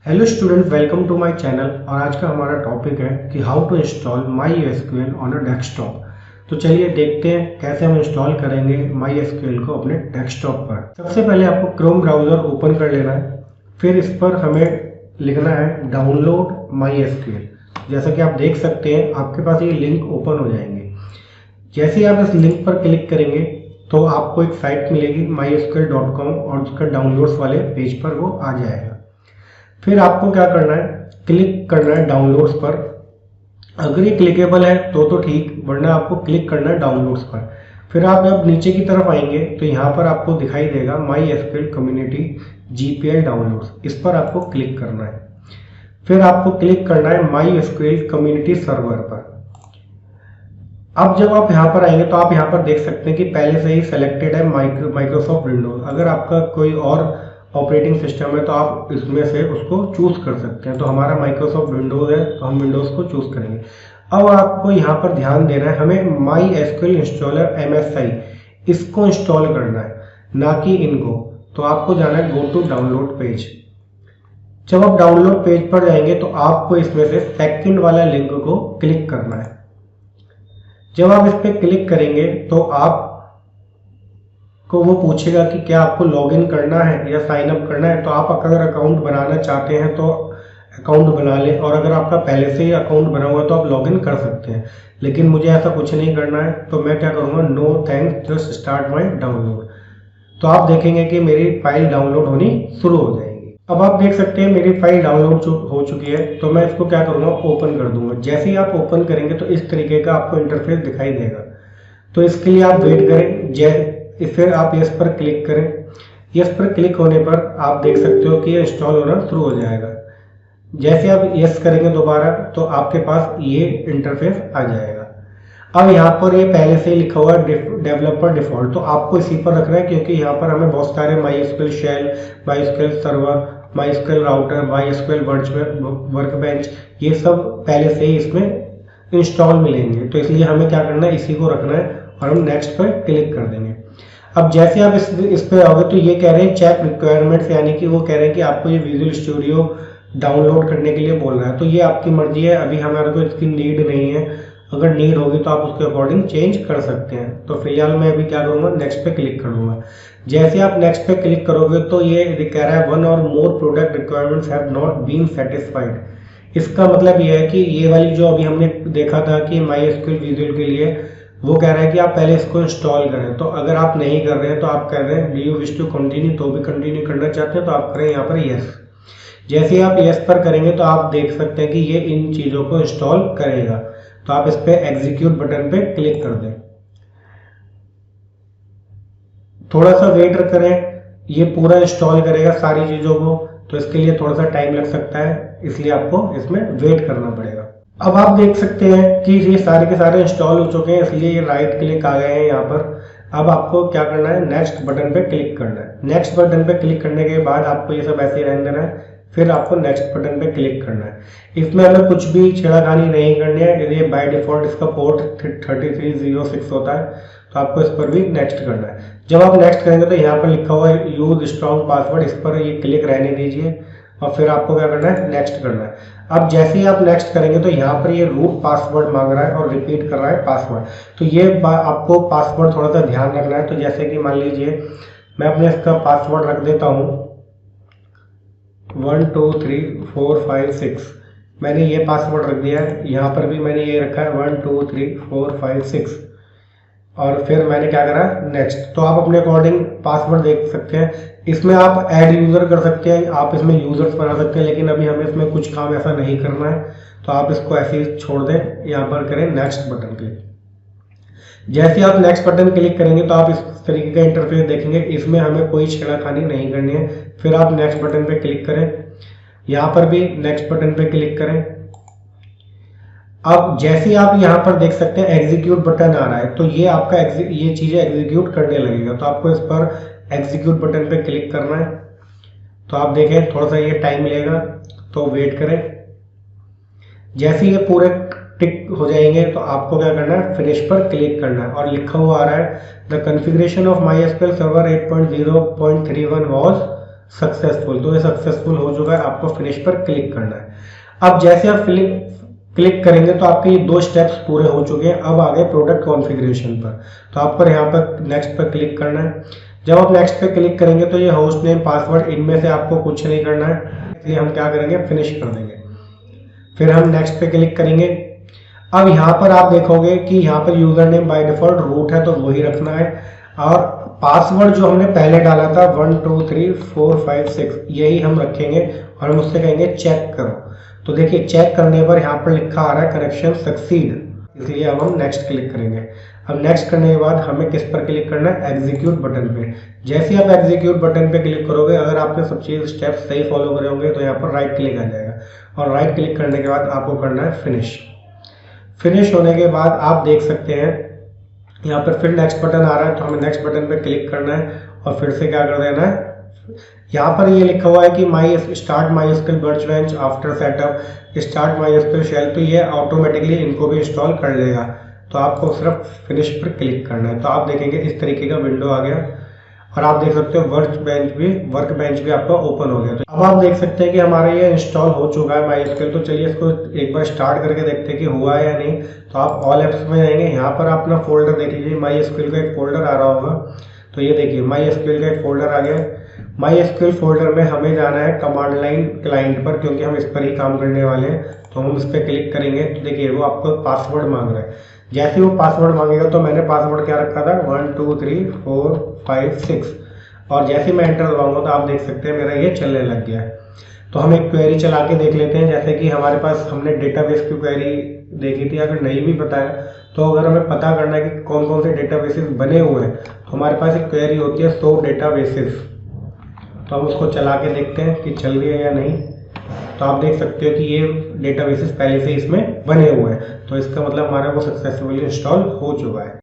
Hello student, welcome to my channel. और आज का हमारा टॉपिक है कि how to install MySQL on a desktop. तो चलिए देखते हैं कैसे हम इंस्टॉल करेंगे MySQL को अपने डेस्कटॉप पर। सबसे पहले आपको क्रोम ब्राउज़र ओपन कर लेना है। फिर इस पर हमें लिखना है डाउनलोड MySQL। जैसा कि आप देख सकते हैं आपके पास ये लिंक ओपन हो जाएंगे। जैसे ही आप इस लिंक पर क्लिक करेंगे तो आपको एक साइट मिलेगी mysql.com और उसका डाउनलोड्स वाले पेज पर वो आ जाएगा। फिर आपको क्या करना है, क्लिक करना है डाउनलोड्स पर। अगर ये क्लिकेबल है तो ठीक, वरना आपको क्लिक करना है डाउनलोड्स पर। फिर आप जब नीचे की तरफ आएंगे तो यहाँ पर आपको दिखाई देगा MySQL कम्युनिटी GPL डाउनलोड्स। इस पर आपको क्लिक करना है। फिर आपको क्लिक करना है MySQL कम्युनिटी सर्वर पर। अब जब आप यहाँ पर आएंगे तो आप यहाँ पर देख सकते हैं कि पहले से ही सेलेक्टेड है माइक्रोसॉफ्ट विंडोज। अगर आपका कोई और ऑपरेटिंग सिस्टम है तो आप इसमें से उसको चूज कर सकते हैं। तो हमारा माइक्रोसॉफ्ट विंडोज है तो हम विंडोज को चूज करेंगे। अब आपको यहाँ पर ध्यान देना है, हमें MySQL इंस्टॉलर MSI इसको इंस्टॉल करना है, ना कि इनको। तो आपको जाना है गो टू डाउनलोड पेज। जब आप डाउनलोड पेज पर जाएंगे तो आपको इसमें से सेकंड वाला लिंक को क्लिक करना है। जब आप इस पर क्लिक करेंगे तो आप को वो पूछेगा कि क्या आपको लॉगिन करना है या साइन अप करना है। तो आप अगर अकाउंट बनाना चाहते हैं तो अकाउंट बना लें, और अगर आपका पहले से ही अकाउंट बना हुआ है तो आप लॉगिन कर सकते हैं। लेकिन मुझे ऐसा कुछ नहीं करना है तो मैं क्या करूँगा, no thanks, just start my download. तो आप देखेंगे कि मेरी फाइल डाउनलोड होनी शुरू हो जाएगी। अब आप देख सकते हैं मेरी फाइल डाउनलोड हो चुकी है। तो मैं इसको क्या करूँगा, ओपन कर दूंगा। जैसे ही आप ओपन करेंगे तो इस तरीके का आपको इंटरफेस दिखाई देगा। तो इसके लिए आप वेट करें। फिर आप यस पर क्लिक करें। यस पर क्लिक होने पर आप देख सकते हो कि ये इंस्टॉल होना शुरू हो जाएगा। जैसे आप यस करेंगे दोबारा तो आपके पास ये इंटरफेस आ जाएगा। अब यहाँ पर ये पहले से ही लिखा हुआ है डेवलपर डिफॉल्ट, तो आपको इसी पर रखना है, क्योंकि यहाँ पर हमें बहुत सारे MySQL shell, MySQL server, MySQL router, MySQL workbench, ये सब पहले से ही इसमें इंस्टॉल मिलेंगे। तो इसलिए हमें क्या करना है, इसी को रखना है और हम नेक्स्ट पर क्लिक कर देंगे। अब जैसे आप इस पे आओगे तो ये कह रहे हैं चेक रिक्वायरमेंट्स, यानी कि वो कह रहे हैं कि आपको ये विजुअल स्टूडियो डाउनलोड करने के लिए बोल रहा है। तो ये आपकी मर्जी है, अभी हमारे को इसकी नीड नहीं है। अगर नीड होगी तो आप उसके अकॉर्डिंग चेंज कर सकते हैं। तो फिलहाल मैं अभी क्या करूँगा, नेक्स्ट पे क्लिक करूँगा। जैसे आप नेक्स्ट पे क्लिक करोगे तो ये कह रहा है वन और more product requirements have not been satisfied. इसका मतलब ये है कि ये वाली जो अभी हमने देखा था कि MySQL विजुअल के लिए, वो कह रहा है कि आप पहले इसको इंस्टॉल करें। तो अगर आप नहीं कर रहे हैं तो आप कह रहे हैं do you wish to continue, तो भी कंटिन्यू करना चाहते हैं तो आप करें यहाँ पर यस। जैसे ही आप यस पर करेंगे तो आप देख सकते हैं कि ये इन चीज़ों को इंस्टॉल करेगा। तो आप इस पर एग्जीक्यूट बटन पे क्लिक कर दें। थोड़ा सा वेट करें, ये पूरा इंस्टॉल करेगा सारी चीज़ों को। तो इसके लिए थोड़ा सा टाइम लग सकता है, इसलिए आपको इसमें वेट करना पड़ेगा। अब आप देख सकते हैं कि ये सारे के सारे इंस्टॉल हो चुके हैं, इसलिए ये राइट क्लिक आ गए हैं यहाँ पर। अब आपको क्या करना है, नेक्स्ट बटन पे क्लिक करना है। नेक्स्ट बटन पे क्लिक करने के बाद आपको ये सब ऐसे ही रहने देना है। फिर आपको नेक्स्ट बटन पे क्लिक करना है। इसमें हमें कुछ भी छेड़खानी नहीं करनी है। ये बाय डिफॉल्ट इसका पोर्ट 3306 होता है, तो आपको इस पर भी नेक्स्ट करना है। जब आप नेक्स्ट करेंगे तो यहाँ पर लिखा हुआ है यूज स्ट्रॉन्ग पासवर्ड, इस पर ये क्लिक रहने दीजिए और फिर आपको क्या करना है, नेक्स्ट करना है। अब जैसे ही आप नेक्स्ट करेंगे तो यहाँ पर ये रूट पासवर्ड मांग रहा है और रिपीट कर रहा है पासवर्ड। तो ये आपको पासवर्ड थोड़ा सा ध्यान रखना है। तो जैसे कि मान लीजिए मैं अपने इसका पासवर्ड रख देता हूँ 1 2 3 4 5 6। मैंने ये पासवर्ड रख दिया है। यहाँ पर भी मैंने ये रखा है 1 2 3 4 5 6, और फिर मैंने क्या करा, नेक्स्ट। तो आप अपने अकॉर्डिंग पासवर्ड देख सकते हैं। इसमें आप ऐड यूज़र कर सकते हैं, आप इसमें यूज़र्स बना सकते हैं, लेकिन अभी हमें इसमें कुछ काम ऐसा नहीं करना है। तो आप इसको ऐसे ही छोड़ दें, यहाँ पर करें नेक्स्ट बटन क्लिक। जैसे आप नेक्स्ट बटन क्लिक करेंगे तो आप इस तरीके का इंटरफेस देखेंगे। इसमें हमें कोई छेड़खानी नहीं करनी है। फिर आप नेक्स्ट बटन पे क्लिक करें, यहाँ पर भी नेक्स्ट बटन पे क्लिक करें। अब जैसे आप यहाँ पर देख सकते हैं एग्जीक्यूट बटन आ रहा है, तो ये आपका ये चीज़ें एग्जीक्यूट करने लगेगा। तो आपको इस पर एग्जीक्यूट बटन पे क्लिक करना है। तो आप देखें थोड़ा सा ये टाइम लेगा, तो वेट करें। जैसे ये पूरे टिक हो जाएंगे तो आपको क्या करना है, फिनिश पर क्लिक करना है। और लिखा हुआ आ रहा है the configuration of MySQL server 8.0.31 was successful. तो ये सक्सेसफुल हो चुका है, आपको फिनिश पर क्लिक करना है। अब जैसे आप क्लिक करेंगे तो आपके ये 2 स्टेप्स पूरे हो चुके हैं। अब आ गए प्रोडक्ट कॉन्फ़िगरेशन पर, तो आप पर यहाँ पर नेक्स्ट पर क्लिक करना है। जब आप नेक्स्ट पे क्लिक करेंगे तो ये होस्ट नेम पासवर्ड इनमें से आपको कुछ नहीं करना है, इसलिए हम क्या करेंगे, फिनिश कर देंगे। फिर हम नेक्स्ट पे क्लिक करेंगे। अब यहाँ पर आप देखोगे कि यहाँ पर user name by default root है, तो वही रखना है। और पासवर्ड जो हमने पहले डाला था 1 2 3 4 5 6 यही हम रखेंगे और हम उससे कहेंगे चेक करो। तो देखिए चेक करने पर यहाँ पर लिखा आ रहा है कनेक्शन सक्सीड, इसलिए अब हम नेक्स्ट क्लिक करेंगे। अब नेक्स्ट करने के बाद हमें किस पर क्लिक करना है, एग्जीक्यूट बटन पे। जैसे आप एग्जीक्यूट बटन पे क्लिक करोगे, अगर आपने सब चीज स्टेप सही फॉलो करे होंगे तो यहाँ पर राइट क्लिक आ जाएगा और राइट क्लिक करने के बाद आपको करना है फिनिश। फिनिश होने के बाद आप देख सकते हैं यहाँ पर फिर नेक्स्ट बटन आ रहा है, तो हमें नेक्स्ट बटन पे क्लिक करना है और फिर से क्या कर देना है, यहाँ पर ये लिखा हुआ है कि start MySQL workbench after setup start MySQL shell, तो ये ऑटोमेटिकली इनको भी इंस्टॉल कर लेगा। तो आपको सिर्फ फिनिश पर क्लिक करना है। तो आप देखेंगे इस तरीके का विंडो आ गया और आप देख सकते हो वर्कबेंच भी आपका ओपन हो गया। तो अब आप देख सकते हैं कि हमारा ये इंस्टॉल हो चुका है MySQL। तो चलिए इसको एक बार स्टार्ट करके देखते हैं कि हुआ है या नहीं। तो आप ऑल एप्स में जाएंगे, यहाँ पर अपना फोल्डर देख लीजिए, MySQL का एक फोल्डर आ रहा होगा। तो ये देखिए MySQL का एक फोल्डर आ गया। MySQL फोल्डर में हमें जाना है कमांड लाइन क्लाइंट पर, क्योंकि हम इस पर ही काम करने वाले हैं। तो हम इस पर क्लिक करेंगे तो देखिए वो आपको पासवर्ड मांग रहा है। जैसे वो पासवर्ड मांगेगा तो मैंने पासवर्ड क्या रखा था 1 2 3 4 5 6 और जैसे मैं एंटर दबाऊंगा तो आप देख सकते हैं मेरा ये चलने लग गया है। तो हम एक क्वेरी चला के देख लेते हैं। जैसे कि हमारे पास हमने डेटाबेस की क्वेरी देखी थी, अगर नहीं भी पता है तो अगर हमें पता करना है कि कौन कौन से डेटाबेसेस बने हुए हैं तो हमारे पास एक क्वेरी होती है शो डेटाबेसेस। तो हम उसको चला के देखते हैं कि चल रही है या नहीं। तो आप देख सकते हो कि ये डेटाबेसेस पहले से इसमें बने हुए हैं, तो इसका मतलब हमारा वो सक्सेसफुली इंस्टॉल हो चुका है।